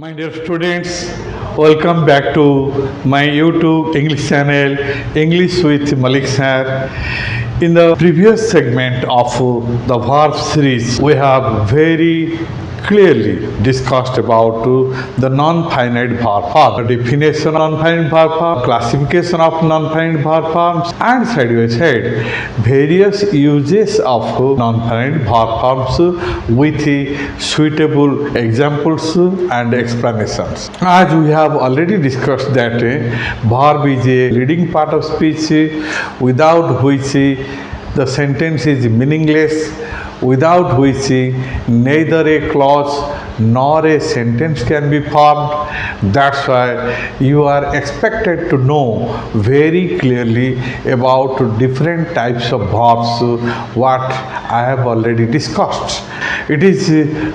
My dear students, welcome back to my YouTube English channel, English with Malik Sir. In the previous segment of the verb series, we have very clearly discussed about the non-finite verb form, the definition of non-finite verb form, classification of non-finite verb forms, and side by side various uses of non-finite verb forms with suitable examples and explanations. As we have already discussed that verb is a leading part of speech without which the sentence is meaningless, without which neither a clause nor a sentence can be formed. That's why you are expected to know very clearly about different types of verbs what I have already discussed. It is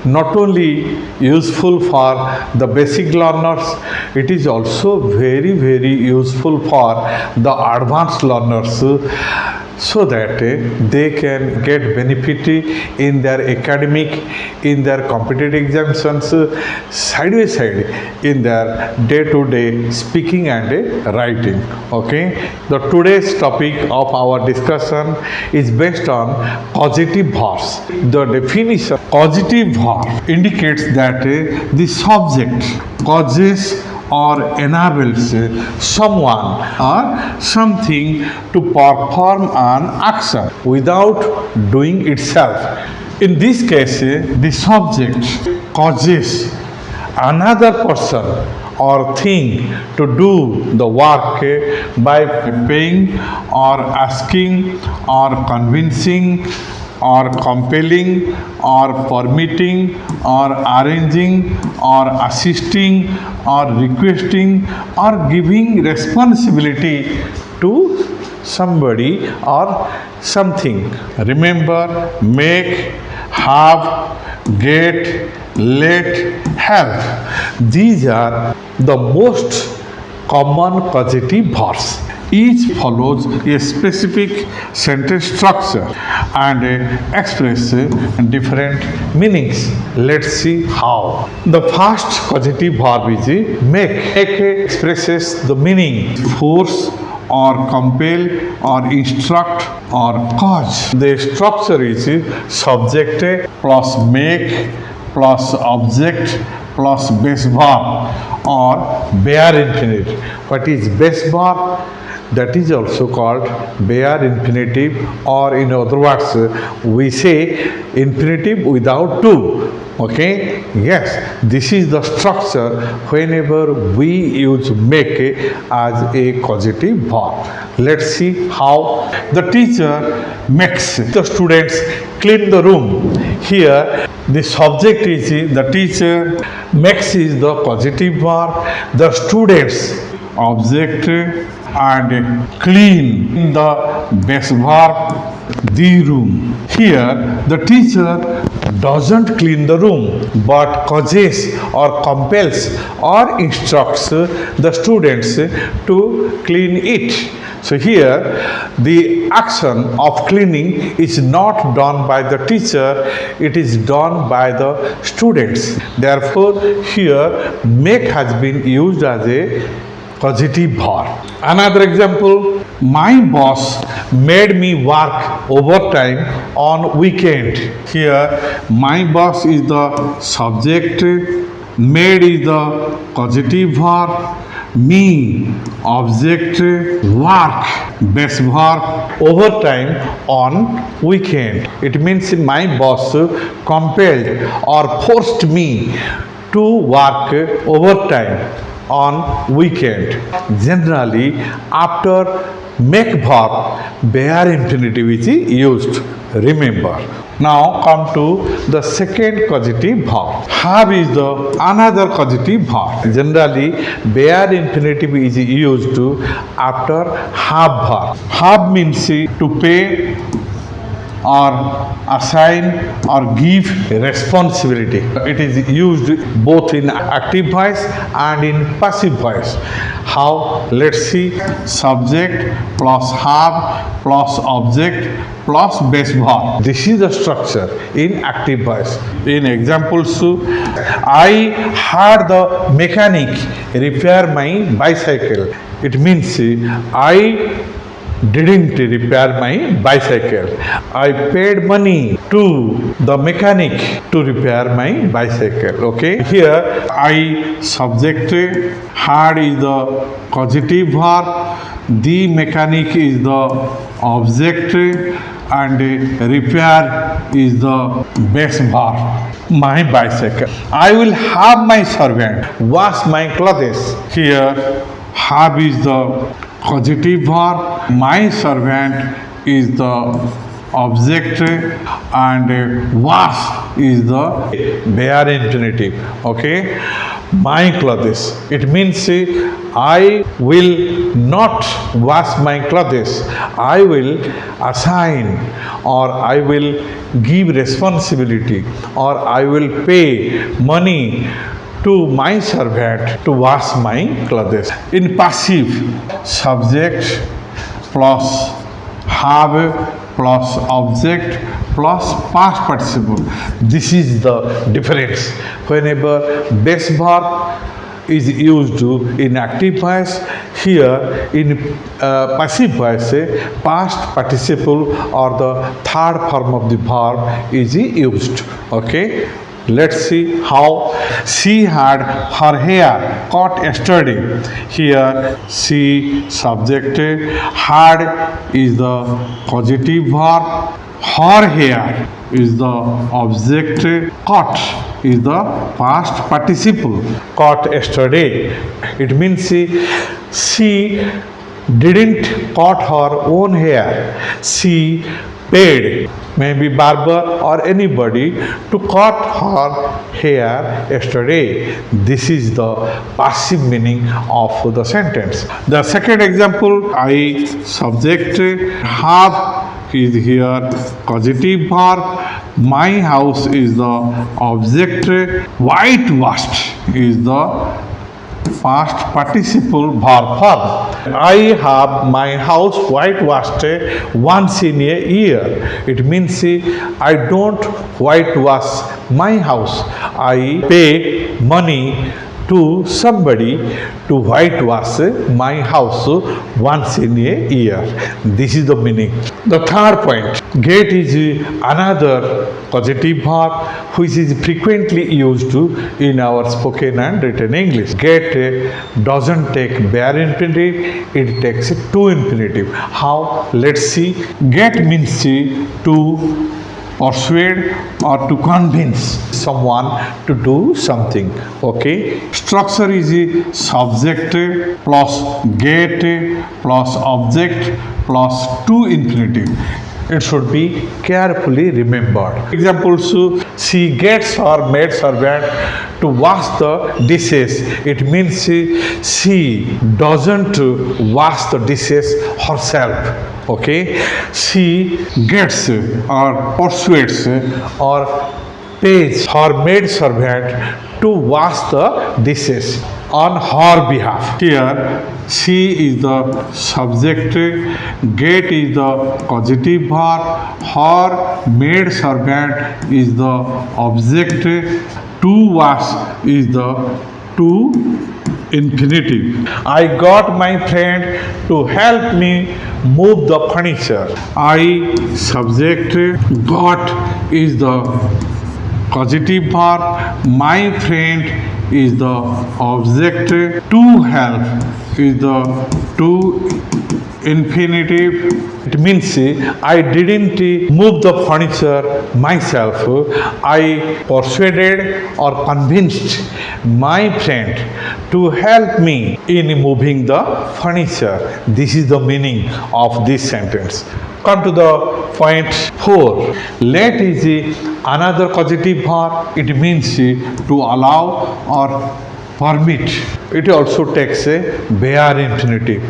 not only useful for the basic learners, it is also very useful for the advanced learners so that they can get benefit in their academic, in their competitive examinations, side by side in their day-to-day speaking and writing. Okay, the today's topic of our discussion is based on causative verbs. The definition causative verb indicates that the subject causes or enables someone or something to perform an action without doing itself. In this case, the subject causes another person or thing to do the work by paying or asking or convincing or compelling or permitting or arranging or assisting or requesting or giving responsibility to somebody or something. Remember, make, have, get, let, have. These are the most common causative verbs. Each follows a specific sentence structure and express different meanings. Let's see how. The first causative verb is make. Make expresses the meaning force or compel or instruct or cause. The structure is subject plus make plus object plus base verb or bare infinitive. What is base verb? That is also called bare infinitive, or in other words, we say infinitive without to. Okay, yes, this is the structure whenever we use make as a causative verb. Let's see how. The teacher makes the students clean the room. Here, the subject is the teacher, makes is the causative verb, the students object, and clean the base verb the room. Here the teacher doesn't clean the room but causes or compels or instructs the students to clean it. So here the action of cleaning is not done by the teacher, it is done by the students. Therefore here make has been used as a causative verb. Another example, my boss made me work overtime on weekend. Here, my boss is the subject, made is the causative verb, me, object, work, base verb, overtime on weekend. It means my boss compelled or forced me to work overtime on weekend. Generally, after make verb, bare infinitive is used. Remember. Now come to the second causative verb. Have is the another causative verb. Generally, bare infinitive is used after have verb. Have means to pay or assign or give responsibility. It is used both in active voice and in passive voice. How? Let's see. Subject plus have plus object plus base verb. This is the structure in active voice. In examples, I had the mechanic repair my bicycle. It means I didn't repair my bicycle. I paid money to the mechanic to repair my bicycle. Okay. Here I subject, had is the causative verb, the mechanic is the object, and repair is the base verb. My bicycle. I will have my servant wash my clothes. Here have is the causative verb, my servant is the object, and wash is the bare infinitive. Okay, my clothes. It means I will not wash my clothes. I will assign, or I will give responsibility, or I will pay money to my servant to wash my clothes. In passive, subject plus have plus object plus past participle. This is the difference. Whenever base verb is used in active voice, here in passive voice, past participle or the third form of the verb is used. Okay. Let's see how. She had her hair cut yesterday. Here she subject, had is the causative verb, her hair is the object, cut is the past participle. Cut yesterday. It means she didn't cut her own hair. She paid maybe barber or anybody to cut her hair yesterday. This is the passive meaning of the sentence. The second example, I subject, have is here causative verb, my house is the object, whitewashed is the past participle verb form. I have my house whitewashed once in a year. It means I don't whitewash my house. I pay money to somebody to whitewash my house once in a year. This is the meaning. The third point, get is another causative verb which is frequently used in our spoken and written English. Get doesn't take bare infinitive, it takes to infinitive. How? Let's see. Get means to persuade or to convince someone to do something. Okay. Structure is subject plus get plus object plus to infinitive. It should be carefully remembered. Examples, she gets her maid servant to wash the dishes. It means she doesn't wash the dishes herself. Okay, she gets or persuades or pays her maid servant to wash the dishes on her behalf. Here, she is the subject, get is the causative verb, her maid servant is the object, to wash is the to infinitive. I got my friend to help me move the furniture. I subject, got is the causative verb, my friend is the object, to help is the to infinitive. It means I didn't move the furniture myself. I persuaded or convinced my friend to help me in moving the furniture. This is the meaning of this sentence. Come to the point 4. Let is another causative verb. It means to allow or permit. It also takes a bare infinitive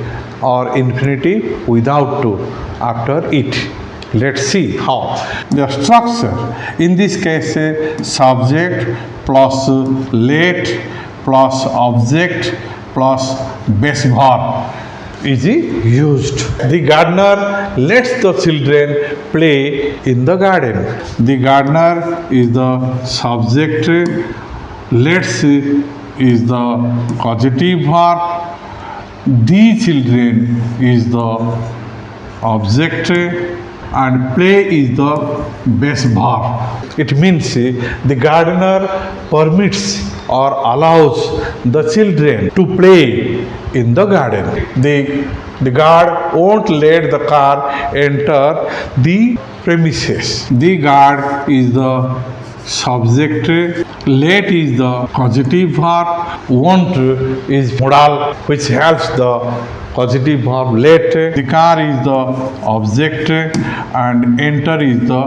or infinitive without to after it. Let's see how. The structure, in this case, subject plus let plus object plus base verb is used. The gardener lets the children play in the garden. The gardener is the subject, lets is the causative verb, the children is the object, and play is the base verb. It means the gardener permits or allows the children to play in the garden. The guard won't let the car enter the premises. The guard is the subject, let is the causative verb, won't is modal which helps the causative verb let, the car is the object, and enter is the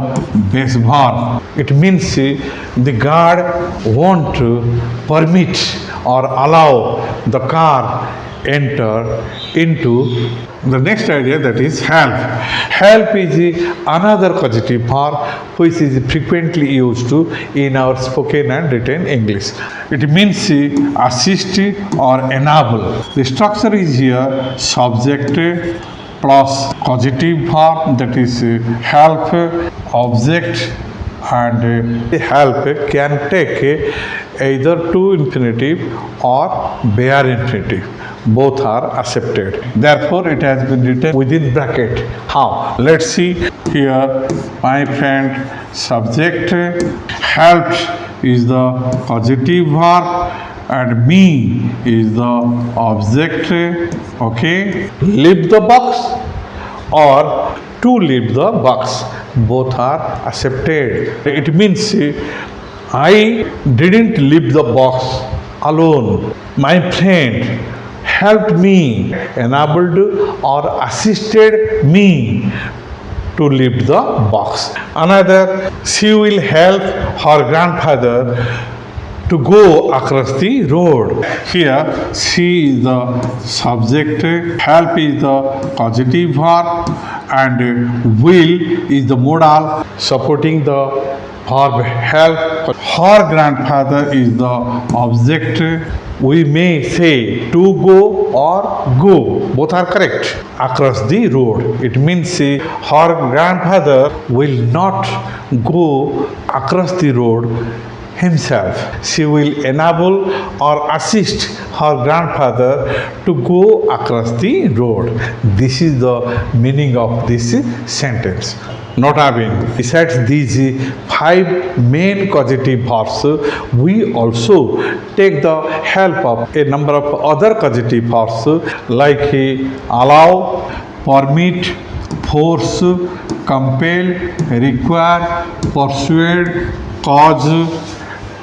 base verb. It means the guard won't permit or allow the car enter into the next idea, that is help. Help is another causative verb which is frequently used in our spoken and written English. It means assist or enable. The structure is here subject plus causative verb, that is help, object, and help can take either to infinitive or bare infinitive. Both are accepted. Therefore, it has been written within bracket. How? Let's see here. My friend, subject, helped is the causative verb, and me is the object. Okay. Leave the box or to leave the box. Both are accepted. It means I didn't leave the box alone. My friend helped me, enabled or assisted me to lift the box. Another, she will help her grandfather to go across the road. Here, she is the subject, help is the causative verb, and will is the modal supporting the verb help. Her grandfather is the object. We may say to go or go. Both are correct. Across the road. It means her grandfather will not go across the road himself. She will enable or assist her grandfather to go across the road. This is the meaning of this sentence. Nota bene, besides these 5 main causative verbs, we also take the help of a number of other causative verbs like allow, permit, force, compel, require, persuade, cause,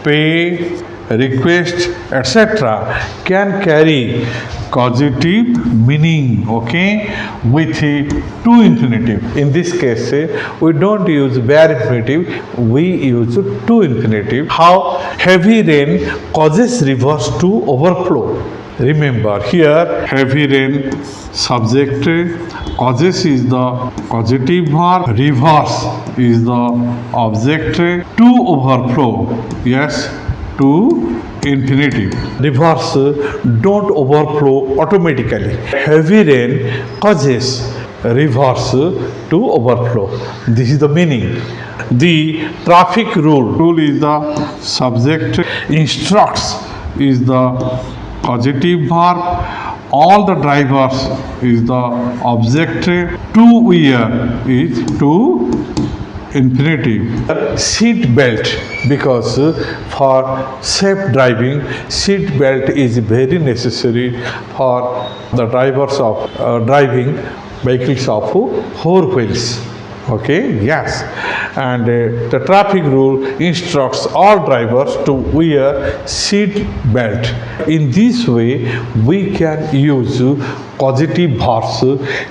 pay, request, etc. can carry causative meaning, okay, with to infinitive. In this case, we don't use bare infinitive, we use to infinitive. How? Heavy rain causes rivers to overflow. Remember here, heavy rain subject, causes is the causative verb, rivers is the object, to overflow, yes, to infinitive. Rivers don't overflow automatically. Heavy rain causes rivers to overflow. This is the meaning. The traffic rule is the subject, instructs is the causative verb, all the drivers is the object, to wear is to infinitive. Seat belt, because for safe driving, seat belt is very necessary for the drivers of driving vehicles of 4 wheels. Okay, yes, and the traffic rule instructs all drivers to wear seat belt. In this way, we can use causative verbs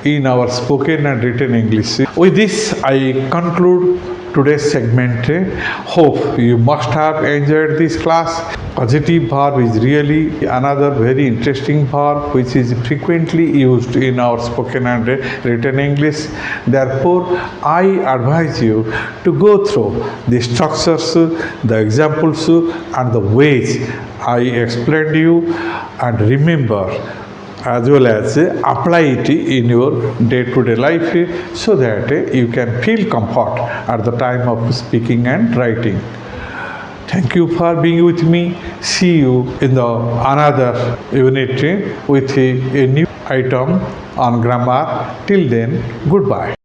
in our spoken and written English. With this, I conclude today's segment. Hope you must have enjoyed this class. Causative verb is really another very interesting verb which is frequently used in our spoken and written English. Therefore, I advise you to go through the structures, the examples, and the ways I explained you, and remember as well as apply it in your day-to-day life so that you can feel comfort at the time of speaking and writing. Thank you for being with me. See you in the another unit with a new item on grammar. Till then, goodbye.